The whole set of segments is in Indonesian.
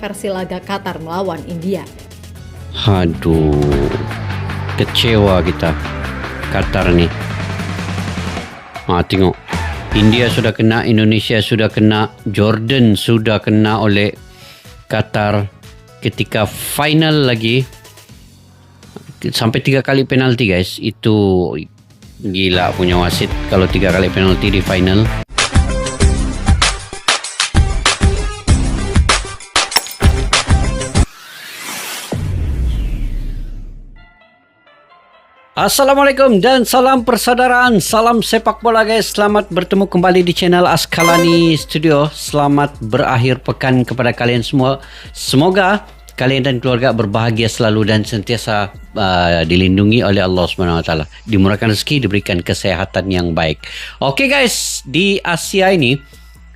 kontroversi laga Qatar melawan India. Aduh, kecewa kita. Qatar nih. Tengok. India sudah kena, Indonesia sudah kena, Jordan sudah kena oleh Qatar. Ketika final lagi, sampai 3 kali penalti guys. Itu gila punya wasit kalau 3 kali penalti di final. Assalamualaikum dan salam persaudaraan, salam sepak bola guys. Selamat bertemu kembali di channel Askalani Studio. Selamat berakhir pekan kepada kalian semua. Semoga kalian dan keluarga berbahagia selalu dan sentiasa dilindungi oleh Allah SWT. Dimurahkan rezeki, diberikan kesehatan yang baik. Oke guys, di Asia ini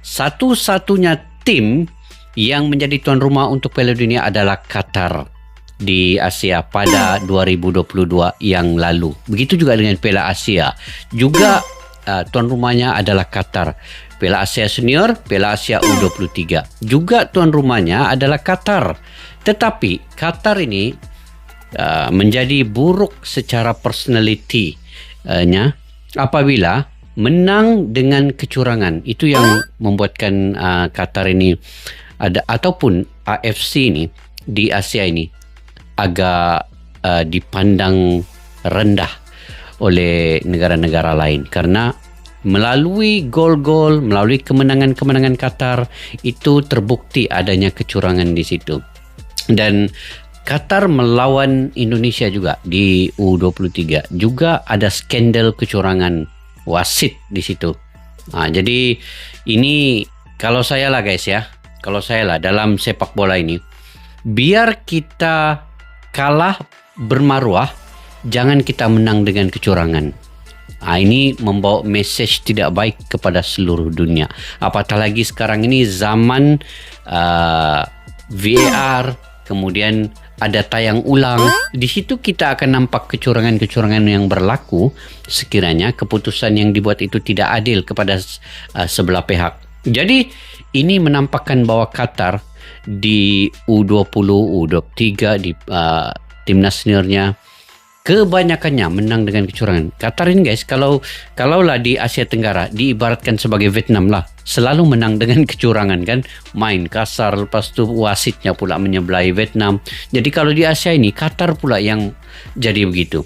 satu-satunya tim yang menjadi tuan rumah untuk Piala Dunia adalah Qatar di Asia pada 2022 yang lalu. Begitu juga dengan Piala Asia. Juga tuan rumahnya adalah Qatar. Piala Asia Senior, Piala Asia U23. Juga tuan rumahnya adalah Qatar. Tetapi Qatar ini menjadi buruk secara personality-nya apabila menang dengan kecurangan. Itu yang membuatkan Qatar ini ada, ataupun AFC ini di Asia ini agak dipandang rendah oleh negara-negara lain karena melalui gol-gol, melalui kemenangan-kemenangan Qatar itu terbukti adanya kecurangan di situ. Dan Qatar melawan Indonesia juga di U23 juga ada skandal kecurangan wasit di situ. Jadi ini kalau saya lah guys ya, kalau saya lah dalam sepak bola ini, biar kita kalah bermaruah, jangan kita menang dengan kecurangan. Ini membawa message tidak baik kepada seluruh dunia. Apatah lagi sekarang ini zaman VAR, kemudian ada tayang ulang. Di situ kita akan nampak kecurangan-kecurangan yang berlaku sekiranya keputusan yang dibuat itu tidak adil kepada sebelah pihak. Jadi ini menampakkan bahwa Qatar di U20, U23 di timnas seniornya kebanyakannya menang dengan kecurangan. Qatar ini guys, kalaulah di Asia Tenggara diibaratkan sebagai Vietnam lah, selalu menang dengan kecurangan kan, main kasar, lepas tu wasitnya pula menyebelahi Vietnam. Jadi kalau di Asia ini Qatar pula yang jadi begitu.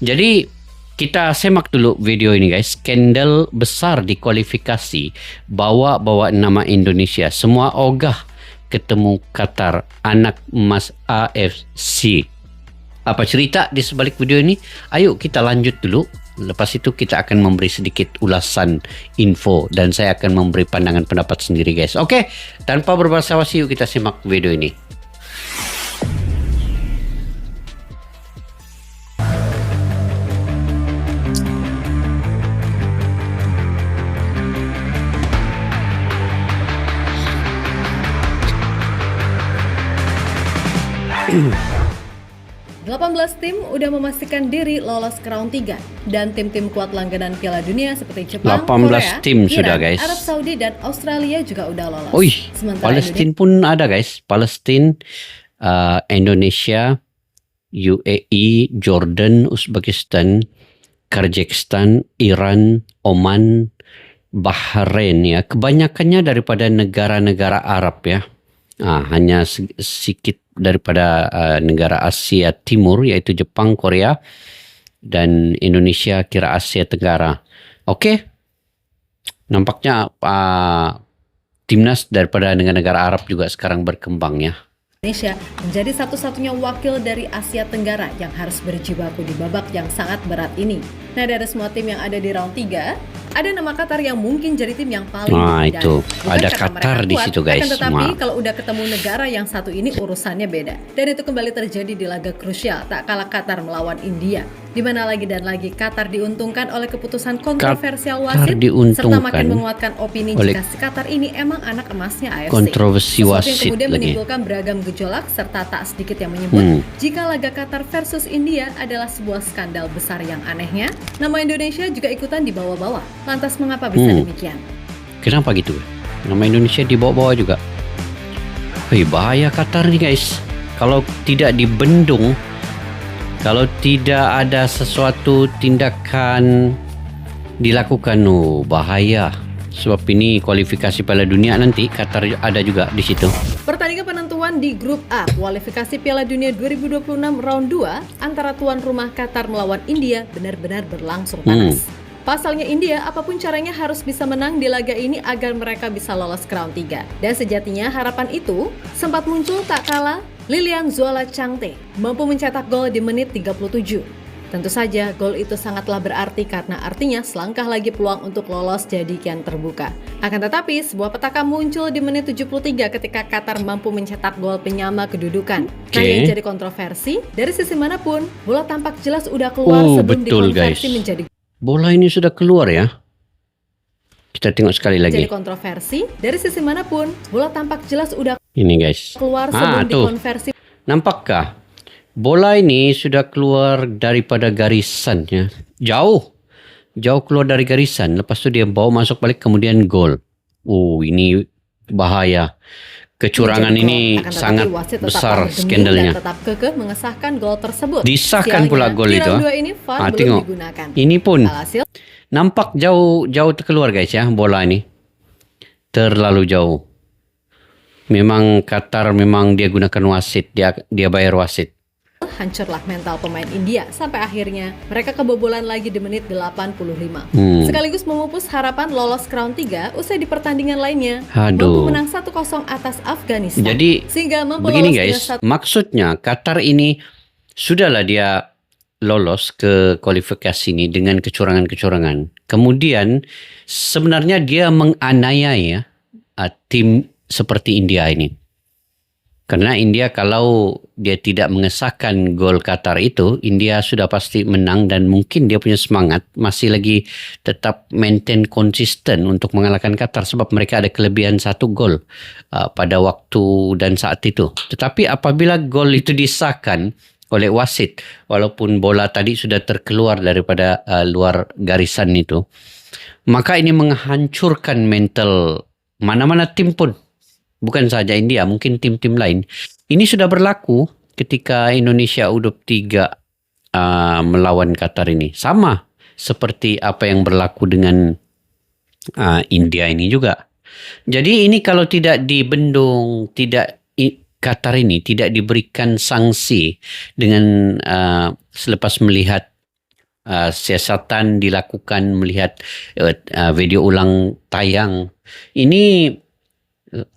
Jadi kita semak dulu video ini guys. Skandal besar di kualifikasi bawa nama Indonesia. Semua ogah ketemu Qatar, anak emas AFC. Apa cerita di sebalik video ini? Ayo kita lanjut dulu. Lepas itu kita akan memberi sedikit ulasan info dan saya akan memberi pandangan pendapat sendiri guys. Oke, tanpa berbahasa-basi yuk kita simak video ini. Belas tim udah memastikan diri lolos ke round 3 dan tim-tim kuat langganan Piala Dunia seperti Jepang, 18 Korea, tim Iran, sudah guys. Arab Saudi dan Australia juga udah lolos. Sementara Palestina pun ada guys. Palestina, Indonesia, UAE, Jordan, Uzbekistan, Kyrgyzstan, Iran, Oman, Bahrain ya. Kebanyakannya daripada negara-negara Arab ya. Hanya sedikit daripada negara Asia Timur yaitu Jepang, Korea dan Indonesia kira Asia Tenggara. Oke. Nampaknya timnas daripada negara-negara Arab juga sekarang berkembang ya. Indonesia menjadi satu-satunya wakil dari Asia Tenggara yang harus berjibaku di babak yang sangat berat ini. Nah, dari semua tim yang ada di round 3, ada nama Qatar yang mungkin jadi tim yang paling itu ada Qatar di situ guys. Tetapi kalau udah ketemu negara yang satu ini urusannya beda. Dan itu kembali terjadi di laga krusial tak kalah Qatar melawan India. Di mana lagi dan lagi Qatar diuntungkan oleh keputusan kontroversial wasit serta makin menguatkan opini jika si Qatar ini emang anak emasnya AFC. Kontroversi wasit yang kemudian lagi menimbulkan beragam gejolak serta tak sedikit yang menyebut jika laga Qatar versus India adalah sebuah skandal besar yang anehnya nama Indonesia juga ikutan dibawa-bawa. Lantas mengapa bisa demikian? Kenapa gitu? Nama Indonesia dibawa-bawa juga. Bahaya Qatar nih guys. Kalau tidak dibendung, kalau tidak ada sesuatu tindakan dilakukan, bahaya. Sebab ini kualifikasi Piala Dunia nanti, Qatar ada juga di situ. Pertandingan penentuan di Grup A kualifikasi Piala Dunia 2026 round 2 antara tuan rumah Qatar melawan India benar-benar berlangsung panas. Pasalnya India apapun caranya harus bisa menang di laga ini agar mereka bisa lolos ke round 3. Dan sejatinya harapan itu sempat muncul tak kala Liliang Zuala Changte mampu mencetak gol di menit 37. Tentu saja gol itu sangatlah berarti karena artinya selangkah lagi peluang untuk lolos jadi kian terbuka. Akan tetapi sebuah petaka muncul di menit 73 ketika Qatar mampu mencetak gol penyama kedudukan. Nah yang jadi kontroversi, dari sisi manapun bola tampak jelas udah keluar sebelum dikonversi menjadi. Bola ini sudah keluar ya. Kita tengok sekali lagi. Jadi kontroversi, dari sisi manapun bola tampak jelas udah ini guys. Keluar sebelum dikonversi. Nampakkah? Bola ini sudah keluar daripada garisannya. Jauh keluar dari garisan. Lepas tu dia bawa masuk balik kemudian gol. Ini bahaya. Kecurangan ini sangat besar skandalnya. Tetap kekeh mengesahkan gol tersebut. Disahkan pula gol itu. Tengok. Ini pun nampak jauh terkeluar guys ya bola ini. Terlalu jauh. Memang Qatar dia gunakan wasit. Dia bayar wasit. Hancurlah mental pemain India sampai akhirnya mereka kebobolan lagi di menit 85. Sekaligus memupus harapan lolos ke round 3 usai di pertandingan lainnya. Mampu menang 1-0 atas Afghanistan. Jadi sehingga mampu begini guys, maksudnya Qatar ini sudahlah dia lolos ke kualifikasi ini dengan kecurangan-kecurangan. Kemudian sebenarnya dia menganiaya tim seperti India ini. Karena India kalau dia tidak mengesahkan gol Qatar itu, India sudah pasti menang dan mungkin dia punya semangat masih lagi tetap maintain konsisten untuk mengalahkan Qatar sebab mereka ada kelebihan 1 gol pada waktu dan saat itu. Tetapi apabila gol itu disahkan oleh wasit, walaupun bola tadi sudah terkeluar daripada luar garisan itu, maka ini menghancurkan mental mana-mana tim pun. Bukan saja India, mungkin tim-tim lain. Ini sudah berlaku ketika Indonesia U23 melawan Qatar ini. Sama seperti apa yang berlaku dengan India ini juga. Jadi ini kalau tidak dibendung, Qatar ini tidak diberikan sanksi dengan selepas melihat siasatan dilakukan, melihat video ulang tayang. Ini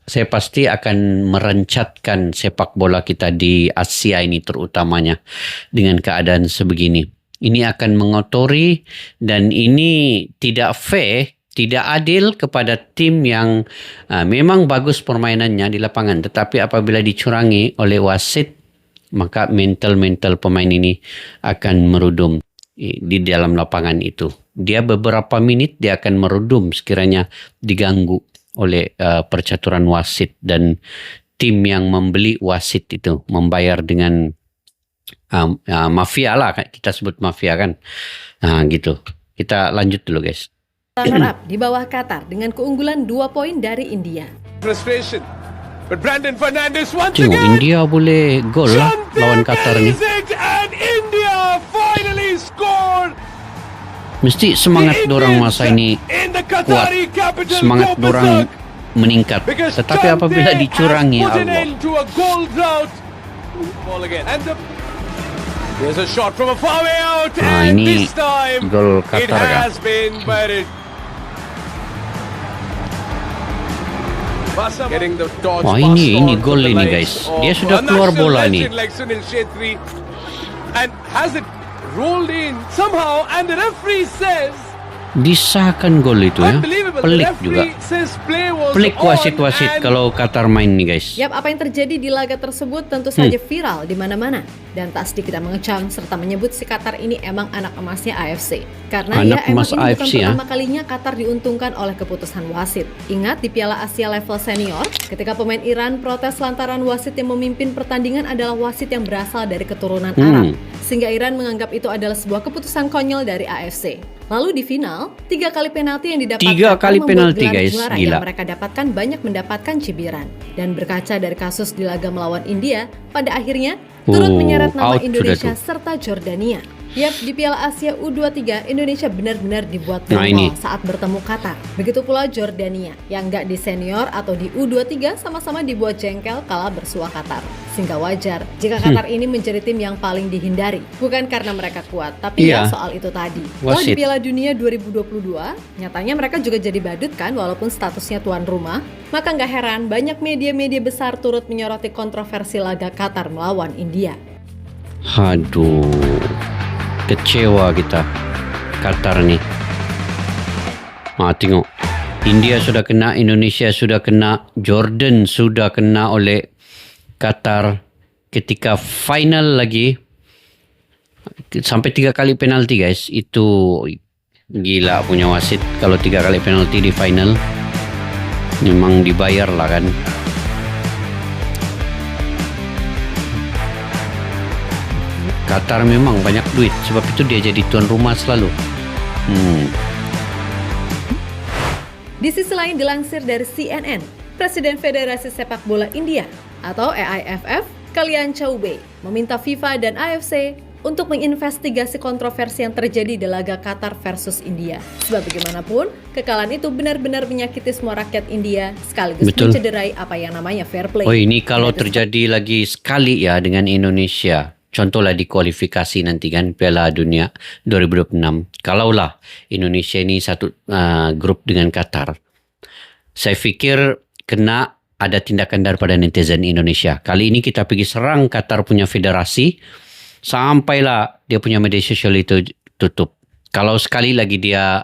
saya pasti akan merencatkan sepak bola kita di Asia ini terutamanya dengan keadaan sebegini. Ini akan mengotori dan ini tidak fair, tidak adil kepada tim yang memang bagus permainannya di lapangan. Tetapi apabila dicurangi oleh wasit, maka mental pemain ini akan merudum di dalam lapangan itu. Dia beberapa menit dia akan merudum sekiranya diganggu oleh percaturan wasit dan tim yang membeli wasit itu membayar dengan mafia lah, kita sebut mafia kan. Gitu. Kita lanjut dulu guys. Runner-up di bawah Qatar dengan keunggulan 2 poin dari India. Frustration. But Brandon Fernandes once Tengok again. India boleh gol lah lawan Qatar ni. And India finally scored. Mesti semangat dorang masa ini kuat, semangat dorang meningkat. Tetapi apabila dicurangi, Allah. Ini gol Qatar kan? Wah ini gol ini guys. Dia sudah keluar bola ni. Rolled in somehow and the referee says disahkan gol itu ya. Pelik juga. Pelik wasit-wasit kalau Qatar main nih guys. Yap, apa yang terjadi di laga tersebut tentu saja viral di mana-mana. Dan tak sedikit mengecam serta menyebut si Qatar ini emang anak emasnya AFC. Karena anak emang emas ini AFC, bukan pertama kalinya Qatar diuntungkan oleh keputusan wasit. Ingat di Piala Asia level senior, ketika pemain Iran protes lantaran wasit yang memimpin pertandingan adalah wasit yang berasal dari keturunan Arab. sehingga Iran menganggap itu adalah sebuah keputusan konyol dari AFC. Lalu di final, 3 kali penalti yang didapatkan 3 kali penalti, guys. juara Gila. yang mereka dapatkan banyak mendapatkan cibiran. Dan berkaca dari kasus di laga melawan India, pada akhirnya turut menyeret nama out Indonesia sudah serta Jordania. Yap, di Piala Asia U23, Indonesia benar-benar dibuat Nah, ini. bongkol saat bertemu Qatar. Begitu pula Jordania, yang nggak di senior atau di U23 sama-sama dibuat jengkel kala bersua Qatar. Sehingga wajar jika Qatar ini menjadi tim yang paling dihindari. Bukan karena mereka kuat, tapi ya Iya. soal itu tadi. Was Kalau di it. Piala Dunia 2022, nyatanya mereka juga jadi badut kan walaupun statusnya tuan rumah. Maka nggak heran banyak media-media besar turut menyoroti kontroversi laga Qatar melawan India. Aduh, kecewa kita Qatar nih. Tengok, India sudah kena, Indonesia sudah kena, Jordan sudah kena oleh Qatar ketika final lagi sampai 3 kali penalti, guys. Itu gila punya wasit kalau 3 kali penalti di final. Memang dibayar lah kan. Qatar memang banyak duit, sebab itu dia jadi tuan rumah selalu. Di sisi lain dilansir dari CNN, Presiden Federasi Sepak Bola India atau AIFF, Kalyan Chaubey, meminta FIFA dan AFC untuk menginvestigasi kontroversi yang terjadi di laga Qatar versus India. Sebab bagaimanapun, kekalahan itu benar-benar menyakiti semua rakyat India sekaligus Betul. mencederai apa yang namanya fair play. Oh, ini kalau terjadi lagi sekali ya dengan Indonesia. Contohlah di kualifikasi nanti kan Piala Dunia 2026. Kalaulah Indonesia ini satu grup dengan Qatar, saya pikir kena ada tindakan daripada netizen Indonesia. Kali ini kita pergi serang Qatar punya federasi sampailah dia punya media sosial itu tutup. Kalau sekali lagi dia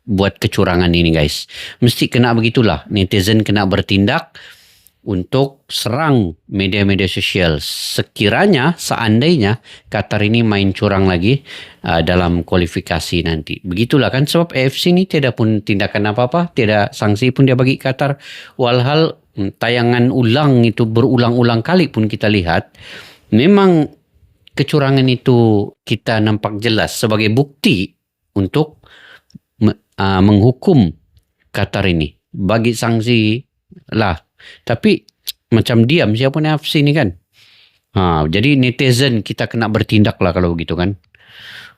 buat kecurangan ini, guys, mesti kena begitulah. Netizen kena bertindak untuk serang media-media sosial. Sekiranya, seandainya Qatar ini main curang lagi dalam kualifikasi nanti. Begitulah kan, sebab AFC ini tidak pun tindakan apa-apa, tidak sanksi pun dia bagi Qatar. Walhal tayangan ulang itu berulang-ulang kali pun kita lihat, memang kecurangan itu kita nampak jelas sebagai bukti untuk menghukum Qatar ini. Bagi sanksi lah. Tapi macam diam siapa ni AFC ni kan. Jadi netizen kita kena bertindak lah kalau begitu kan.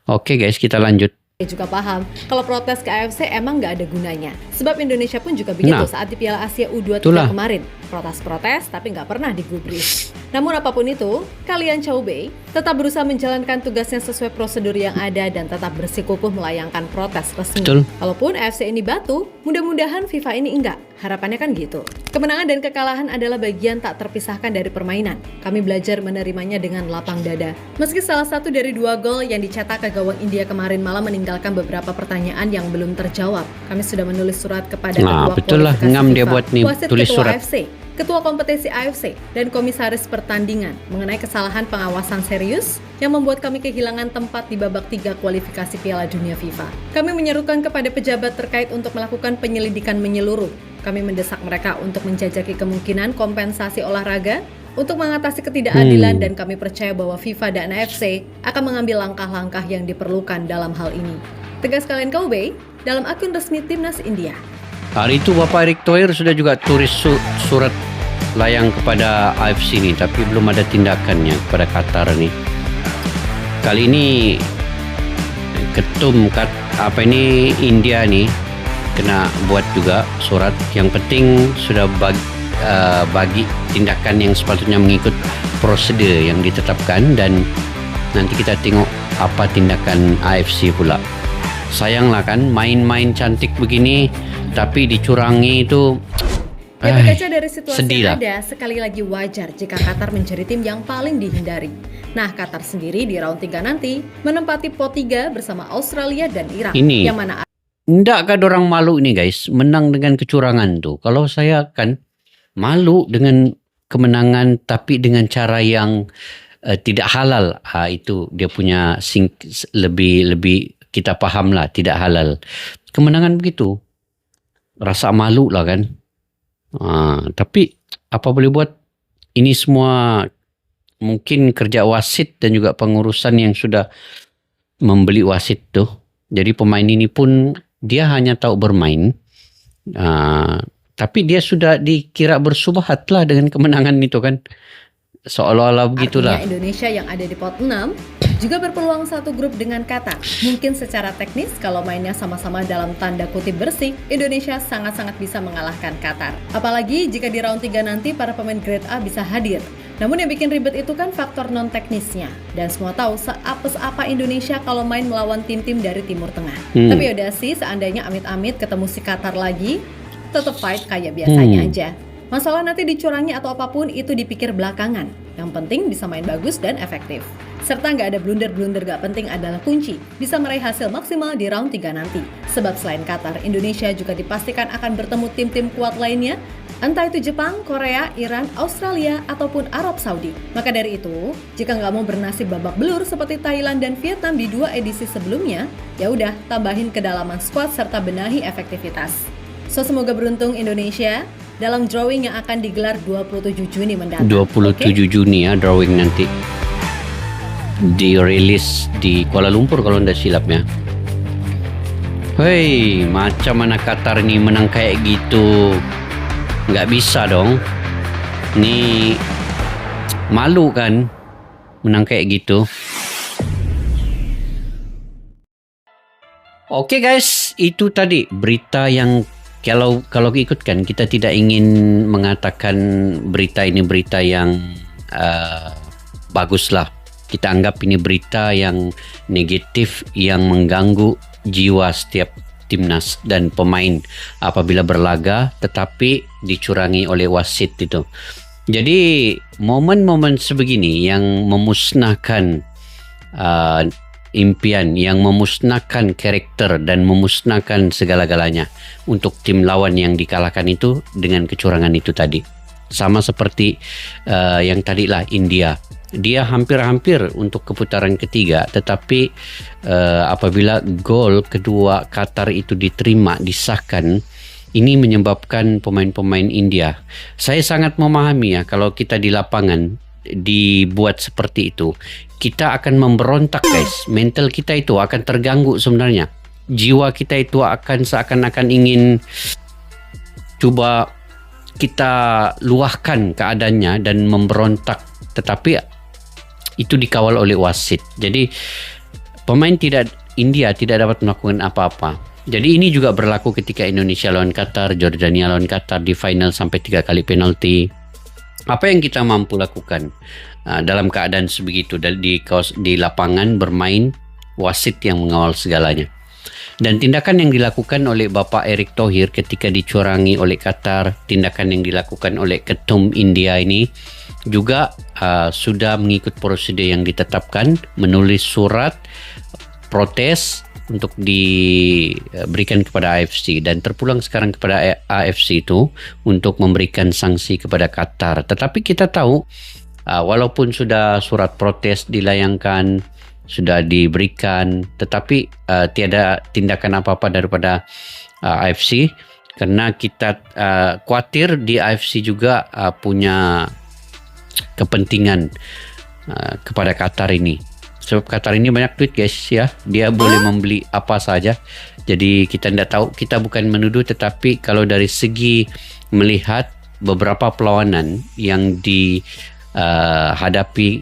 Okey guys, kita lanjut. Saya juga paham kalau protes ke AFC emang nggak ada gunanya. Sebab Indonesia pun juga begitu saat di Piala Asia U23 kemarin. Protes-protes tapi nggak pernah digubris. Namun apapun itu, Kalyan Chaubey tetap berusaha menjalankan tugasnya sesuai prosedur yang ada dan tetap bersikukuh melayangkan protes resmi. Betul. Kalaupun AFC ini batu, mudah-mudahan FIFA ini enggak. Harapannya kan gitu. Kemenangan dan kekalahan adalah bagian tak terpisahkan dari permainan. Kami belajar menerimanya dengan lapang dada. Meski salah satu dari 2 gol yang dicetak ke gawang India kemarin malah meninggalkan beberapa pertanyaan yang belum terjawab. Kami sudah menulis surat kepada Ketua betul lah, Kualifikasi ngam dia FIFA, buat nih, wasit tulis Ketua surat. AFC, Ketua Kompetisi AFC, dan Komisaris Pertandingan mengenai kesalahan pengawasan serius yang membuat kami kehilangan tempat di babak 3 kualifikasi Piala Dunia FIFA. Kami menyerukan kepada pejabat terkait untuk melakukan penyelidikan menyeluruh. Kami mendesak mereka untuk menjajaki kemungkinan kompensasi olahraga untuk mengatasi ketidakadilan dan kami percaya bahwa FIFA dan AFC akan mengambil langkah-langkah yang diperlukan dalam hal ini. Tegas Kalyan Chaubey dalam akun resmi Timnas India. Hari itu Bapak Erick Thohir sudah juga tulis surat layang kepada AFC ni, tapi belum ada tindakannya kepada Qatar ni. Kali ini ketum India ni kena buat juga surat. Yang penting sudah bagi tindakan yang sepatutnya mengikut prosedur yang ditetapkan, dan nanti kita tengok apa tindakan AFC pula. Sayanglah kan main-main cantik begini tapi dicurangi itu. Ya, berkaca dari situasi sedih yang ada, sekali lagi wajar jika Qatar menjadi tim yang paling dihindari. Nah, Qatar sendiri di round 3 nanti menempati pot 3 bersama Australia dan Irak. Ini. Yang mana Endakkah dorang malu ini, guys, menang dengan kecurangan tu? Kalau saya kan malu dengan kemenangan tapi dengan cara yang tidak halal. Itu dia punya lebih kita faham lah, tidak halal. Kemenangan begitu. Rasa malu lah kan. Tapi apa boleh buat, ini semua mungkin kerja wasit dan juga pengurusan yang sudah membeli wasit tuh. Jadi pemain ini pun dia hanya tahu bermain, tapi dia sudah dikira bersubahat lah dengan kemenangan itu kan. Seolah-olah begitulah. Artinya Indonesia yang ada di pot 6 juga berpeluang satu grup dengan Qatar. Mungkin secara teknis kalau mainnya sama-sama dalam tanda kutip bersih, Indonesia sangat-sangat bisa mengalahkan Qatar. Apalagi jika di round 3 nanti para pemain grade A bisa hadir. Namun yang bikin ribet itu kan faktor non-teknisnya. Dan semua tahu seapes apa Indonesia kalau main melawan tim-tim dari Timur Tengah. Tapi yaudah sih, seandainya amit-amit ketemu si Qatar lagi, tetap fight kayak biasanya aja. Masalah nanti dicurangi atau apapun itu dipikir belakangan. Yang penting bisa main bagus dan efektif. Serta nggak ada blunder-blunder gak penting adalah kunci. Bisa meraih hasil maksimal di round 3 nanti. Sebab selain Qatar, Indonesia juga dipastikan akan bertemu tim-tim kuat lainnya. Entah itu Jepang, Korea, Iran, Australia, ataupun Arab Saudi. Maka dari itu, jika nggak mau bernasib babak belur seperti Thailand dan Vietnam di 2 edisi sebelumnya, ya udah tambahin kedalaman skuad serta benahi efektivitas. So semoga beruntung Indonesia dalam drawing yang akan digelar 27 Juni mendatang. 27 Juni ya drawing nanti. Dirilis di Kuala Lumpur kalau tidak silap ya. Hei, macam mana Qatar ini menang kayak gitu? Nggak bisa dong. Ini malu kan menang kayak gitu. Oke guys, itu tadi berita yang kalau ikutkan, kita tidak ingin mengatakan berita ini berita yang bagus lah. Kita anggap ini berita yang negatif, yang mengganggu jiwa setiap timnas dan pemain apabila berlaga tetapi dicurangi oleh wasit itu. Jadi momen-momen sebegini yang memusnahkan impian, yang memusnahkan karakter dan memusnahkan segala-galanya untuk tim lawan yang dikalahkan itu dengan kecurangan itu tadi. Sama seperti yang tadi lah India. Dia hampir-hampir untuk keputaran ketiga, tetapi apabila gol kedua Qatar itu diterima, disahkan, ini menyebabkan pemain-pemain India. Saya sangat memahami ya, kalau kita di lapangan dibuat seperti itu, kita akan memberontak guys. Mental kita itu akan terganggu sebenarnya. Jiwa kita itu akan seakan-akan ingin coba kita luahkan keadaannya dan memberontak. Tetapi itu dikawal oleh wasit. Jadi pemain India tidak dapat melakukan apa-apa. Jadi ini juga berlaku ketika Indonesia lawan Qatar, Jordania lawan Qatar di final sampai 3 kali penalti. Apa yang kita mampu lakukan dalam keadaan sebegitu di lapangan bermain, wasit yang mengawal segalanya. Dan tindakan yang dilakukan oleh Bapak Erick Thohir ketika dicurangi oleh Qatar, tindakan yang dilakukan oleh ketum India ini juga sudah mengikut prosedur yang ditetapkan, menulis surat protes untuk diberikan kepada AFC dan terpulang sekarang kepada AFC itu untuk memberikan sanksi kepada Qatar. Tetapi kita tahu walaupun sudah surat protes dilayangkan, sudah diberikan, tetapi tiada tindakan apa-apa daripada AFC karena kita khawatir di AFC juga punya kepentingan kepada Qatar ini. Sebab Qatar ini banyak duit guys ya, dia boleh membeli apa saja. Jadi kita tidak tahu, kita bukan menuduh, tetapi kalau dari segi melihat beberapa perlawanan yang dihadapi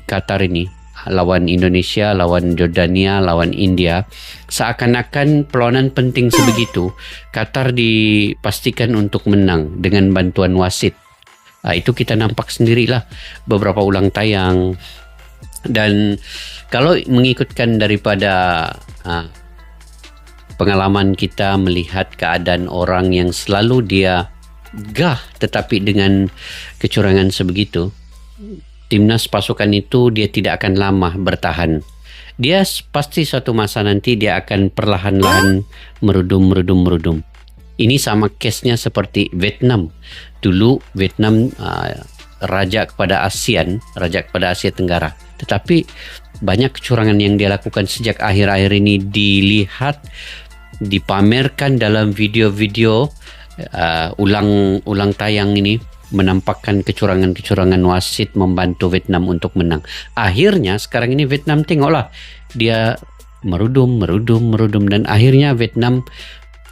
Qatar ini, lawan Indonesia, lawan Jordania, lawan India, seakan-akan perlawanan penting sebegitu, Qatar dipastikan untuk menang dengan bantuan wasit. Itu kita nampak sendirilah beberapa ulang tayang. Dan kalau mengikutkan daripada pengalaman kita melihat keadaan orang yang selalu dia gah tetapi dengan kecurangan sebegitu, timnas pasukan itu dia tidak akan lama bertahan. Dia pasti suatu masa nanti dia akan perlahan-lahan merudum. Ini sama case-nya seperti Vietnam. Dulu Vietnam raja kepada Asia Tenggara. Tetapi banyak kecurangan yang dia lakukan sejak akhir-akhir ini dilihat, dipamerkan dalam video-video ulang tayang ini menampakkan kecurangan-kecurangan wasit membantu Vietnam untuk menang. Akhirnya sekarang ini Vietnam tengoklah, dia merudum dan akhirnya Vietnam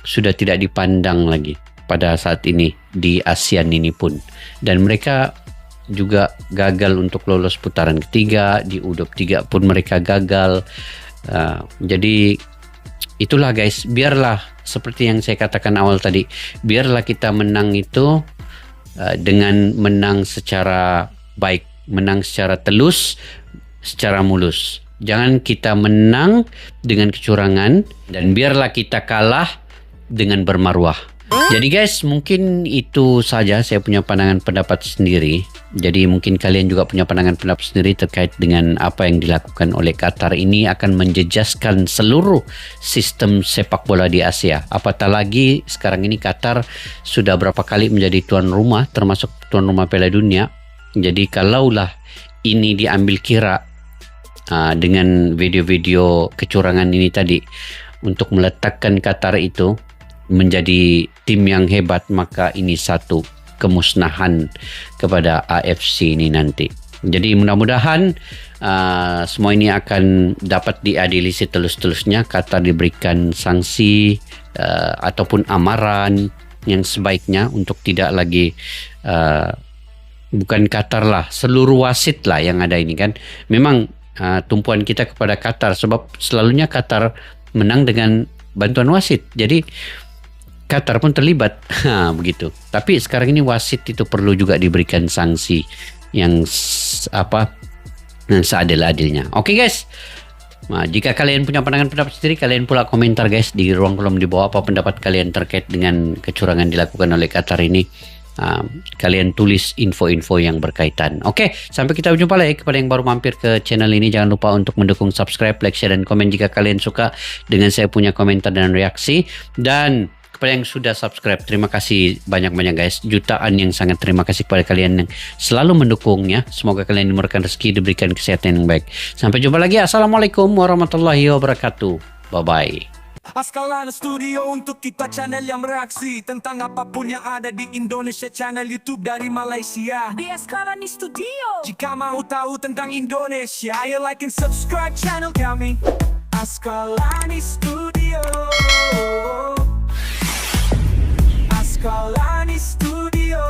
sudah tidak dipandang lagi pada saat ini di ASEAN ini pun, dan mereka juga gagal untuk lolos putaran ketiga. Di U23 pun mereka gagal. Jadi itulah guys, biarlah seperti yang saya katakan awal tadi, biarlah kita menang itu dengan menang secara baik, menang secara telus, secara mulus. Jangan kita menang dengan kecurangan, dan biarlah kita kalah dengan bermaruah. Jadi guys, mungkin itu saja saya punya pandangan pendapat sendiri. Jadi mungkin kalian juga punya pandangan pendapat sendiri terkait dengan apa yang dilakukan oleh Qatar ini akan menjejaskan seluruh sistem sepak bola di Asia. Apatah lagi sekarang ini Qatar sudah berapa kali menjadi tuan rumah, termasuk tuan rumah Piala Dunia. Jadi kalaulah ini diambil kira dengan video-video kecurangan ini tadi untuk meletakkan Qatar itu menjadi tim yang hebat, maka ini satu kemusnahan kepada AFC ini nanti. Jadi mudah-mudahan semua ini akan dapat diadili setelus-telusnya. Qatar diberikan sanksi ataupun amaran yang sebaiknya untuk tidak lagi bukan Qatar lah, seluruh wasit lah yang ada ini kan. Memang tumpuan kita kepada Qatar sebab selalunya Qatar menang dengan bantuan wasit. Jadi Qatar pun terlibat, begitu. Tapi sekarang ini wasit itu perlu juga diberikan sanksi yang seadil-adilnya. Oke guys, jika kalian punya pandangan pendapat sendiri, kalian pula komentar guys di ruang kolom di bawah apa pendapat kalian terkait dengan kecurangan dilakukan oleh Qatar ini. Kalian tulis info-info yang berkaitan. Oke, sampai kita berjumpa lagi. Kepada yang baru mampir ke channel ini, jangan lupa untuk mendukung subscribe, like, share, dan komen jika kalian suka dengan saya punya komentar dan reaksi. Dan kepada yang sudah subscribe, terima kasih banyak-banyak guys. Jutaan yang sangat terima kasih kepada kalian yang selalu mendukungnya. Semoga kalian dimurahkan rezeki, diberikan kesehatan yang baik. Sampai jumpa lagi. Assalamualaikum warahmatullahi wabarakatuh. Bye-bye. Askalani Studio untuk kita channel yang bereaksi tentang apapun yang ada di Indonesia, channel YouTube dari Malaysia di Askalani Studio. Jika mau tahu tentang Indonesia, ayo like and subscribe channel kami Askalani Studio. Askalani Studio.